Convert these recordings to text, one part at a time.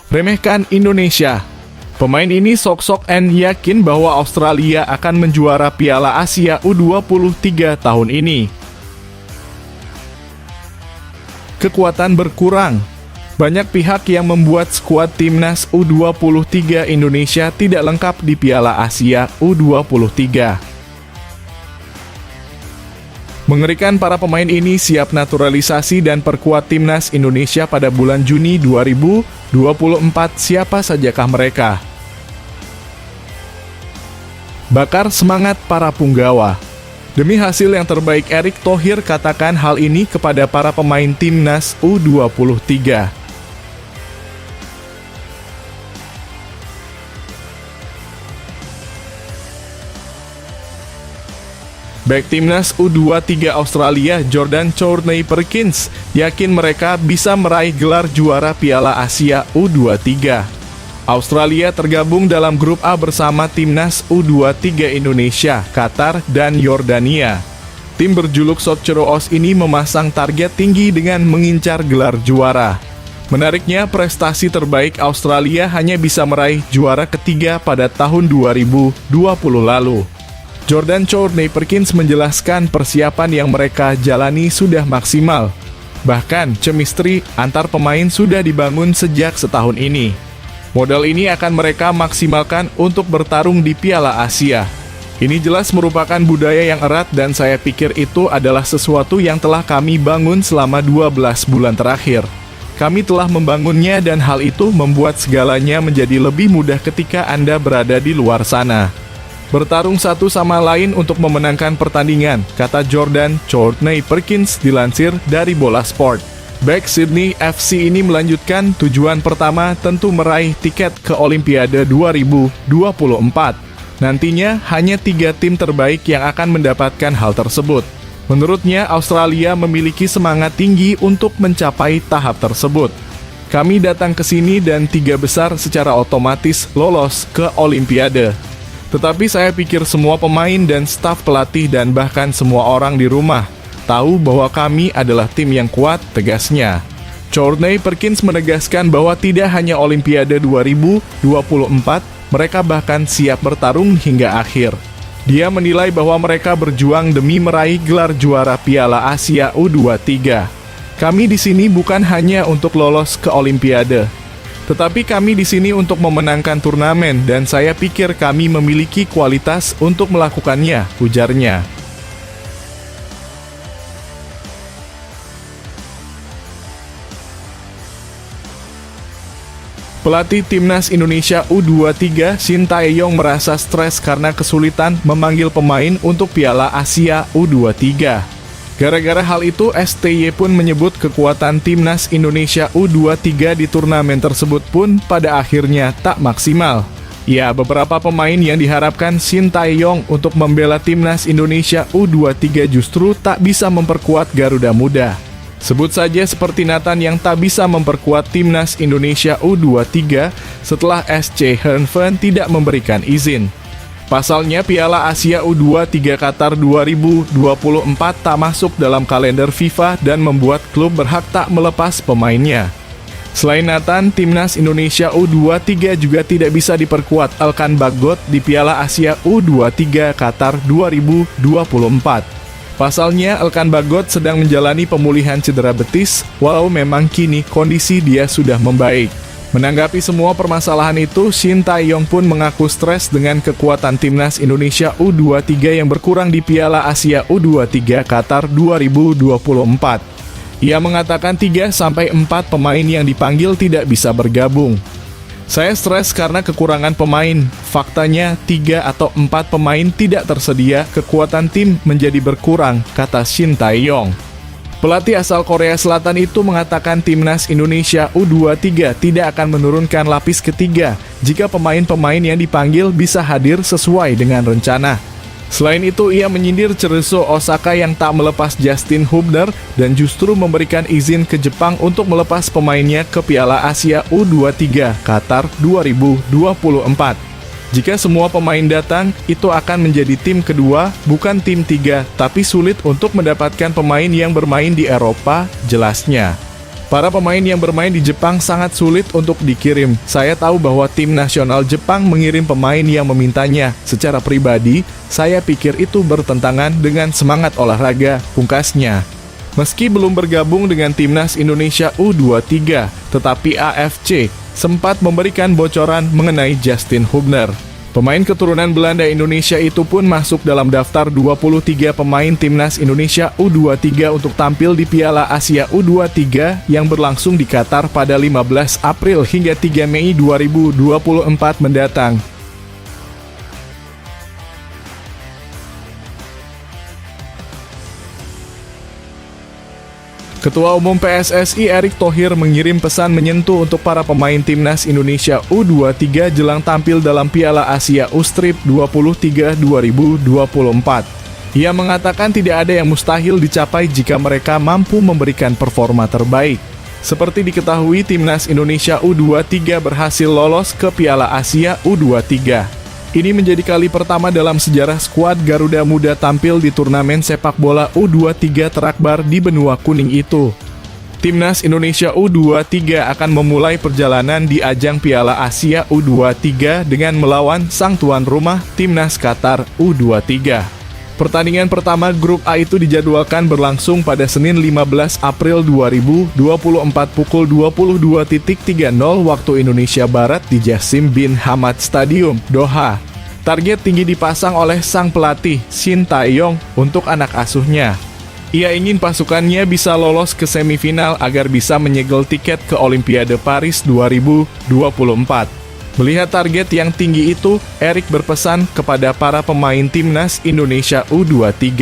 Remehkan Indonesia. Pemain ini sok-sok yakin bahwa Australia akan menjuara Piala Asia U23 tahun ini. Kekuatan berkurang. Banyak pihak yang membuat skuad timnas U23 Indonesia tidak lengkap di Piala Asia U23. Mengerikan, para pemain ini siap naturalisasi dan perkuat timnas Indonesia pada bulan Juni 2024. Siapa sajakah mereka? Bakar semangat para punggawa. Demi hasil yang terbaik, Erick Thohir katakan hal ini kepada para pemain timnas U23. Bek timnas U23 Australia, Jordan Courtney-Perkins, yakin mereka bisa meraih gelar juara Piala Asia U23. Australia tergabung dalam grup A bersama timnas U23 Indonesia, Qatar, dan Yordania. Tim berjuluk Socceroos ini memasang target tinggi dengan mengincar gelar juara. Menariknya, prestasi terbaik Australia hanya bisa meraih juara ketiga pada tahun 2020 lalu. Jordan Courtney-Perkins menjelaskan persiapan yang mereka jalani sudah maksimal. Bahkan, chemistry antar pemain sudah dibangun sejak setahun ini. Modal ini akan mereka maksimalkan untuk bertarung di Piala Asia. Ini jelas merupakan budaya yang erat dan saya pikir itu adalah sesuatu yang telah kami bangun selama 12 bulan terakhir. Kami telah membangunnya dan hal itu membuat segalanya menjadi lebih mudah ketika Anda berada di luar sana. Bertarung satu sama lain untuk memenangkan pertandingan, kata Jordan Courtney-Perkins dilansir dari Bola Sport. Bek Sydney FC ini melanjutkan tujuan pertama tentu meraih tiket ke Olimpiade 2024. Nantinya hanya 3 tim terbaik yang akan mendapatkan hal tersebut. Menurutnya, Australia memiliki semangat tinggi untuk mencapai tahap tersebut. Kami datang ke sini dan 3 besar secara otomatis lolos ke Olimpiade. Tetapi saya pikir semua pemain dan staf pelatih dan bahkan semua orang di rumah tahu bahwa kami adalah tim yang kuat, tegasnya. Courtney-Perkins menegaskan bahwa tidak hanya Olimpiade 2024, mereka bahkan siap bertarung hingga akhir. Dia menilai bahwa mereka berjuang demi meraih gelar juara Piala Asia U23. Kami di sini bukan hanya untuk lolos ke Olimpiade, tetapi kami di sini untuk memenangkan turnamen dan saya pikir kami memiliki kualitas untuk melakukannya, ujarnya. Pelatih timnas Indonesia U23 Shin Tae-yong merasa stres karena kesulitan memanggil pemain untuk Piala Asia U23. Gara-gara hal itu, STY pun menyebut kekuatan timnas Indonesia U23 di turnamen tersebut pun pada akhirnya tak maksimal. Ya, beberapa pemain yang diharapkan Shin Tae-yong untuk membela timnas Indonesia U23 justru tak bisa memperkuat Garuda Muda. Sebut saja seperti Nathan yang tak bisa memperkuat timnas Indonesia U23 setelah SC Heerenveen tidak memberikan izin. Pasalnya, Piala Asia U23 Qatar 2024 tak masuk dalam kalender FIFA dan membuat klub berhak tak melepas pemainnya. Selain Nathan, timnas Indonesia U23 juga tidak bisa diperkuat Elkan Bagot di Piala Asia U23 Qatar 2024. Pasalnya, Elkan Bagot sedang menjalani pemulihan cedera betis, walau memang kini kondisi dia sudah membaik. Menanggapi semua permasalahan itu, Shin Tae-yong pun mengaku stres dengan kekuatan timnas Indonesia U23 yang berkurang di Piala Asia U23 Qatar 2024. Ia mengatakan 3-4 pemain yang dipanggil tidak bisa bergabung. Saya stres karena kekurangan pemain. Faktanya 3 atau 4 pemain tidak tersedia, kekuatan tim menjadi berkurang, kata Shin Tae-yong. Pelatih asal Korea Selatan itu mengatakan timnas Indonesia U23 tidak akan menurunkan lapis ketiga jika pemain-pemain yang dipanggil bisa hadir sesuai dengan rencana. Selain itu, ia menyindir Cerezo Osaka yang tak melepas Justin Hubner dan justru memberikan izin ke Jepang untuk melepas pemainnya ke Piala Asia U23 Qatar 2024. Jika semua pemain datang, itu akan menjadi tim kedua, bukan tim 3, tapi sulit untuk mendapatkan pemain yang bermain di Eropa, jelasnya. Para pemain yang bermain di Jepang sangat sulit untuk dikirim. Saya tahu bahwa tim nasional Jepang mengirim pemain yang memintanya. Secara pribadi, saya pikir itu bertentangan dengan semangat olahraga, pungkasnya. Meski belum bergabung dengan timnas Indonesia U23, tetapi AFC sempat memberikan bocoran mengenai Justin Hubner. Pemain keturunan Belanda Indonesia itu pun masuk dalam daftar 23 pemain timnas Indonesia U23 untuk tampil di Piala Asia U23 yang berlangsung di Qatar pada 15 April hingga 3 Mei 2024 mendatang. Ketua Umum PSSI Erick Thohir mengirim pesan menyentuh untuk para pemain timnas Indonesia U23 jelang tampil dalam Piala Asia U-Strip 23 2024. Ia mengatakan tidak ada yang mustahil dicapai jika mereka mampu memberikan performa terbaik. Seperti diketahui, timnas Indonesia U23 berhasil lolos ke Piala Asia U23. Ini menjadi kali pertama dalam sejarah skuad Garuda Muda tampil di turnamen sepak bola U23 terakbar di benua kuning itu. Timnas Indonesia U23 akan memulai perjalanan di ajang Piala Asia U23 dengan melawan sang tuan rumah Timnas Qatar U23. Pertandingan pertama grup A itu dijadwalkan berlangsung pada Senin 15 April 2024 pukul 22.30 waktu Indonesia Barat di Jassim bin Hamad Stadium, Doha. Target tinggi dipasang oleh sang pelatih, Shin Tae-yong, untuk anak asuhnya. Ia ingin pasukannya bisa lolos ke semifinal agar bisa menyegel tiket ke Olimpiade Paris 2024. Melihat target yang tinggi itu, Erick berpesan kepada para pemain timnas Indonesia U23.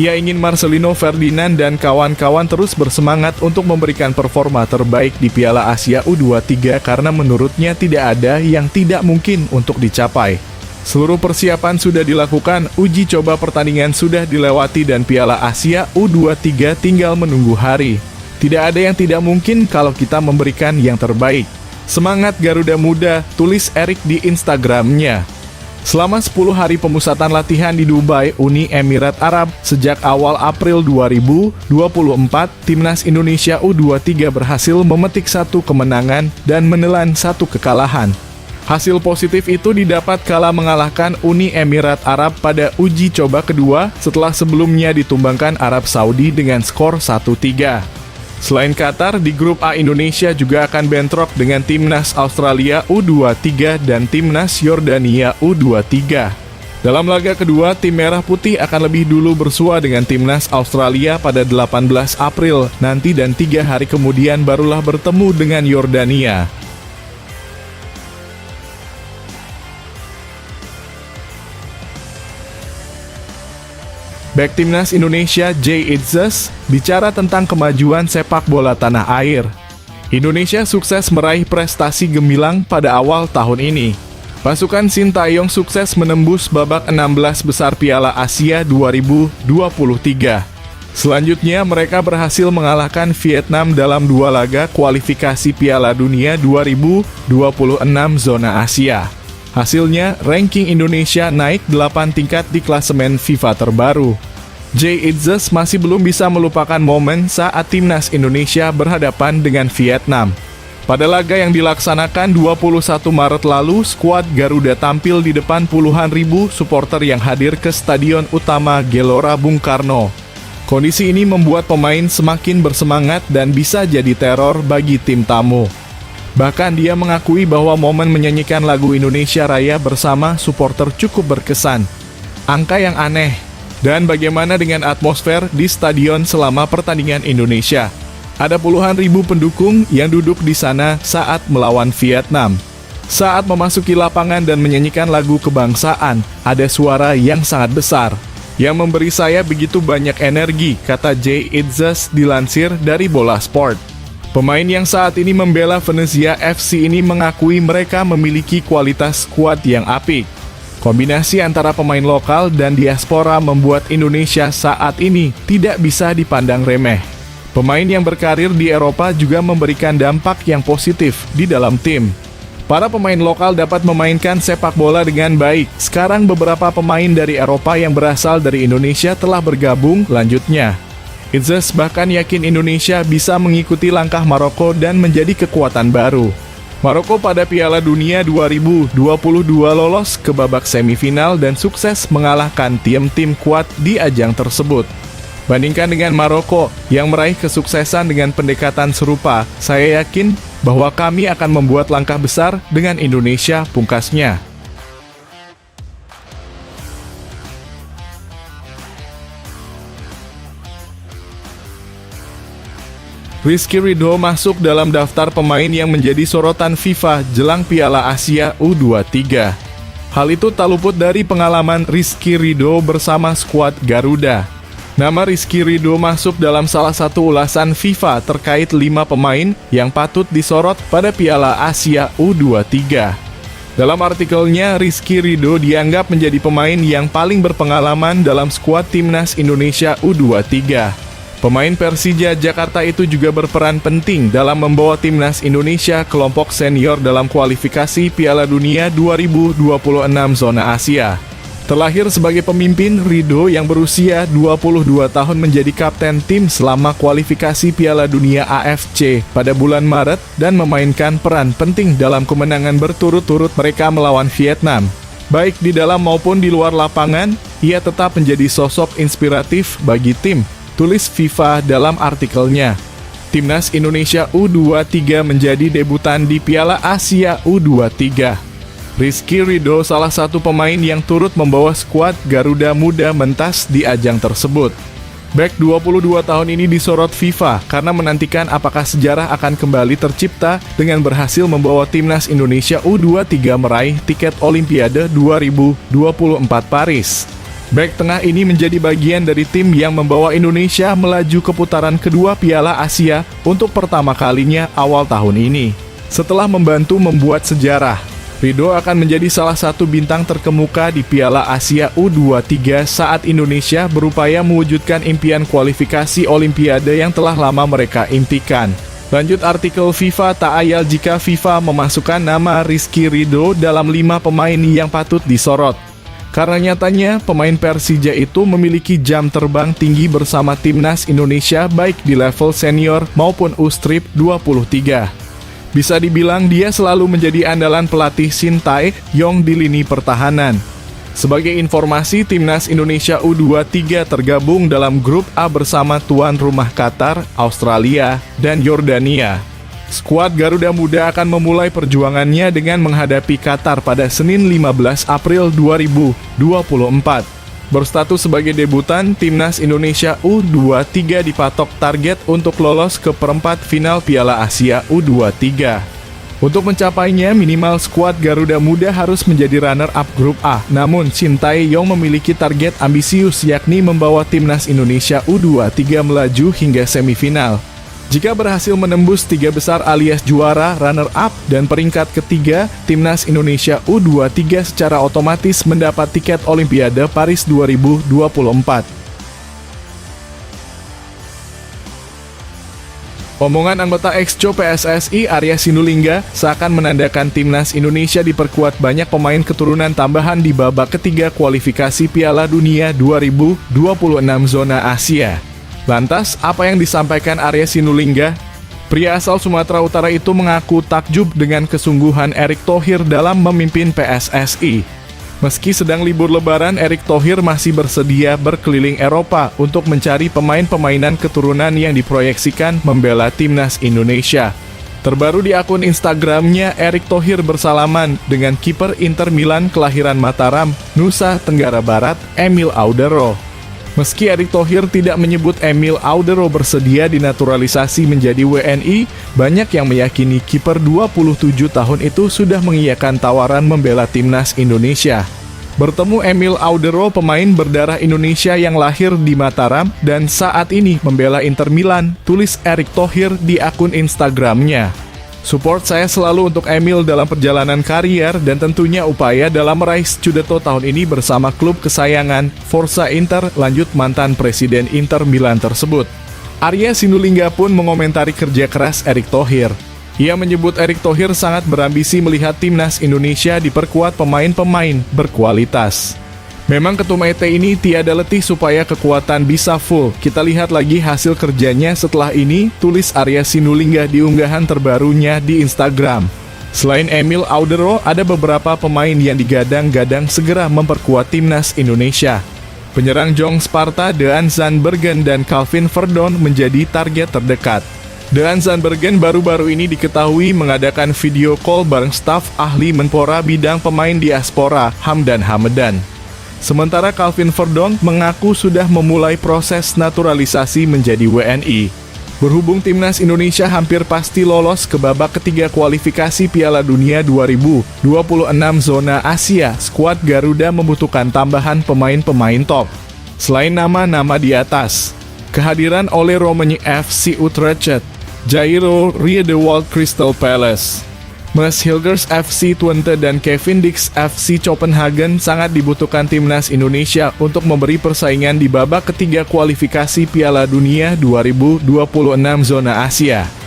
Ia ingin Marcelino Ferdinand dan kawan-kawan terus bersemangat untuk memberikan performa terbaik di Piala Asia U23 karena menurutnya tidak ada yang tidak mungkin untuk dicapai. Seluruh persiapan sudah dilakukan, uji coba pertandingan sudah dilewati dan Piala Asia U23 tinggal menunggu hari. Tidak ada yang tidak mungkin kalau kita memberikan yang terbaik. Semangat Garuda Muda, tulis Erick di Instagramnya. Selama 10 hari pemusatan latihan di Dubai, Uni Emirat Arab, sejak awal April 2024, timnas Indonesia U23 berhasil memetik 1 kemenangan dan menelan 1 kekalahan. Hasil positif itu didapat kala mengalahkan Uni Emirat Arab pada uji coba kedua setelah sebelumnya ditumbangkan Arab Saudi dengan skor 1-3. Selain Qatar, di grup A Indonesia juga akan bentrok dengan timnas Australia U23 dan timnas Yordania U23. Dalam laga kedua, tim Merah Putih akan lebih dulu bersua dengan timnas Australia pada 18 April nanti dan 3 hari kemudian barulah bertemu dengan Yordania. Bek timnas Indonesia Jay Itzes bicara tentang kemajuan sepak bola tanah air. Indonesia sukses meraih prestasi gemilang pada awal tahun ini. Pasukan Shin Tae-yong sukses menembus babak 16 besar Piala Asia 2023. Selanjutnya mereka berhasil mengalahkan Vietnam dalam 2 laga kualifikasi Piala Dunia 2026 zona Asia. Hasilnya, ranking Indonesia naik 8 tingkat di klasemen FIFA terbaru. Jay Itzes masih belum bisa melupakan momen saat timnas Indonesia berhadapan dengan Vietnam. Pada laga yang dilaksanakan 21 Maret lalu, skuad Garuda tampil di depan puluhan ribu supporter yang hadir ke Stadion Utama Gelora Bung Karno. Kondisi ini membuat pemain semakin bersemangat dan bisa jadi teror bagi tim tamu. Bahkan dia mengakui bahwa momen menyanyikan lagu Indonesia Raya bersama supporter cukup berkesan. Angka yang aneh. Dan bagaimana dengan atmosfer di stadion selama pertandingan Indonesia? Ada puluhan ribu pendukung yang duduk di sana saat melawan Vietnam. Saat memasuki lapangan dan menyanyikan lagu kebangsaan, ada suara yang sangat besar yang memberi saya begitu banyak energi, kata Jay Itzes dilansir dari Bola Sport. Pemain yang saat ini membela Venezia FC ini mengakui mereka memiliki kualitas skuad yang apik. Kombinasi antara pemain lokal dan diaspora membuat Indonesia saat ini tidak bisa dipandang remeh. Pemain yang berkarir di Eropa juga memberikan dampak yang positif di dalam tim. Para pemain lokal dapat memainkan sepak bola dengan baik. Sekarang beberapa pemain dari Eropa yang berasal dari Indonesia telah bergabung, lanjutnya. Itzes bahkan yakin Indonesia bisa mengikuti langkah Maroko dan menjadi kekuatan baru. Maroko pada Piala Dunia 2022 lolos ke babak semifinal dan sukses mengalahkan tim-tim kuat di ajang tersebut. Bandingkan dengan Maroko yang meraih kesuksesan dengan pendekatan serupa, saya yakin bahwa kami akan membuat langkah besar dengan Indonesia, pungkasnya. Rizky Ridho masuk dalam daftar pemain yang menjadi sorotan FIFA jelang Piala Asia U23. Hal itu tak luput dari pengalaman Rizky Ridho bersama skuad Garuda. Nama Rizky Ridho masuk dalam salah satu ulasan FIFA terkait 5 pemain yang patut disorot pada Piala Asia U23. Dalam artikelnya, Rizky Ridho dianggap menjadi pemain yang paling berpengalaman dalam skuad Timnas Indonesia U23. Pemain Persija Jakarta itu juga berperan penting dalam membawa Timnas Indonesia kelompok senior dalam kualifikasi Piala Dunia 2026 zona Asia. Terlahir sebagai pemimpin, Ridho yang berusia 22 tahun menjadi kapten tim selama kualifikasi Piala Dunia AFC pada bulan Maret dan memainkan peran penting dalam kemenangan berturut-turut mereka melawan Vietnam. Baik di dalam maupun di luar lapangan, ia tetap menjadi sosok inspiratif bagi tim, tulis FIFA dalam artikelnya. Timnas Indonesia U23 menjadi debutan di Piala Asia U23. Rizky Ridho salah satu pemain yang turut membawa skuad Garuda Muda mentas di ajang tersebut. Bek 22 tahun ini disorot FIFA karena menantikan apakah sejarah akan kembali tercipta dengan berhasil membawa Timnas Indonesia U23 meraih tiket Olimpiade 2024 Paris. Bek tengah ini menjadi bagian dari tim yang membawa Indonesia melaju ke putaran kedua Piala Asia untuk pertama kalinya awal tahun ini. Setelah membantu membuat sejarah, Ridho akan menjadi salah satu bintang terkemuka di Piala Asia U23 saat Indonesia berupaya mewujudkan impian kualifikasi Olimpiade yang telah lama mereka impikan. Lanjut artikel FIFA, tak ayal jika FIFA memasukkan nama Rizky Ridho dalam 5 pemain yang patut disorot. Karena nyatanya, pemain Persija itu memiliki jam terbang tinggi bersama Timnas Indonesia baik di level senior maupun U-Strip 23. Bisa dibilang dia selalu menjadi andalan pelatih Shin Tae-yong di lini pertahanan. Sebagai informasi, Timnas Indonesia U23 tergabung dalam grup A bersama tuan rumah Qatar, Australia, dan Yordania. Skuad Garuda Muda akan memulai perjuangannya dengan menghadapi Qatar pada Senin 15 April 2024. Berstatus sebagai debutan, Timnas Indonesia U23 dipatok target untuk lolos ke perempat final Piala Asia U23. Untuk mencapainya, minimal skuad Garuda Muda harus menjadi runner-up grup A. Namun, Shin Tae-yong memiliki target ambisius yakni membawa Timnas Indonesia U23 melaju hingga semifinal. Jika berhasil menembus 3 besar alias juara, runner-up, dan peringkat ketiga, Timnas Indonesia U23 secara otomatis mendapat tiket Olimpiade Paris 2024. Omongan anggota Exco PSSI Arya Sinulinga seakan menandakan Timnas Indonesia diperkuat banyak pemain keturunan tambahan di babak ketiga kualifikasi Piala Dunia 2026 zona Asia. Lantas, apa yang disampaikan Arya Sinulinga? Pria asal Sumatera Utara itu mengaku takjub dengan kesungguhan Erick Thohir dalam memimpin PSSI. Meski sedang libur lebaran, Erick Thohir masih bersedia berkeliling Eropa untuk mencari pemain-pemainan keturunan yang diproyeksikan membela Timnas Indonesia. Terbaru di akun Instagramnya, Erick Thohir bersalaman dengan kiper Inter Milan kelahiran Mataram, Nusa Tenggara Barat, Emil Audero. Meski Erick Thohir tidak menyebut Emil Audero bersedia dinaturalisasi menjadi WNI, banyak yang meyakini kiper 27 tahun itu sudah mengiyakan tawaran membela Timnas Indonesia. Bertemu Emil Audero, pemain berdarah Indonesia yang lahir di Mataram dan saat ini membela Inter Milan, tulis Erick Thohir di akun Instagramnya. Support saya selalu untuk Emil dalam perjalanan karier dan tentunya upaya dalam meraih Scudetto tahun ini bersama klub kesayangan Forza Inter, lanjut mantan Presiden Inter Milan tersebut. Arya Sinulinga pun mengomentari kerja keras Erick Thohir. Ia menyebut Erick Thohir sangat berambisi melihat Timnas Indonesia diperkuat pemain-pemain berkualitas. Memang Ketum ET ini tiada letih supaya kekuatan bisa full. Kita lihat lagi hasil kerjanya setelah ini, tulis Arya Sinulinga di unggahan terbarunya di Instagram. Selain Emil Audero, ada beberapa pemain yang digadang-gadang segera memperkuat timnas Indonesia. Penyerang Jong Sparta, Dean Zandbergen dan Calvin Verdon menjadi target terdekat. Dean Zandbergen baru-baru ini diketahui mengadakan video call bareng staf ahli Menpora bidang pemain diaspora, Hamdan Hamedan. Sementara Calvin Verdon mengaku sudah memulai proses naturalisasi menjadi WNI. Berhubung timnas Indonesia hampir pasti lolos ke babak ketiga kualifikasi Piala Dunia 2026 zona Asia, skuad Garuda membutuhkan tambahan pemain-pemain top. Selain nama-nama di atas, kehadiran Ole Romani FC Utrecht, Jairo Riedewald Crystal Palace, Mads Hilgers FC Twente dan Kevin Dix FC Copenhagen sangat dibutuhkan timnas Indonesia untuk memberi persaingan di babak ketiga kualifikasi Piala Dunia 2026 zona Asia.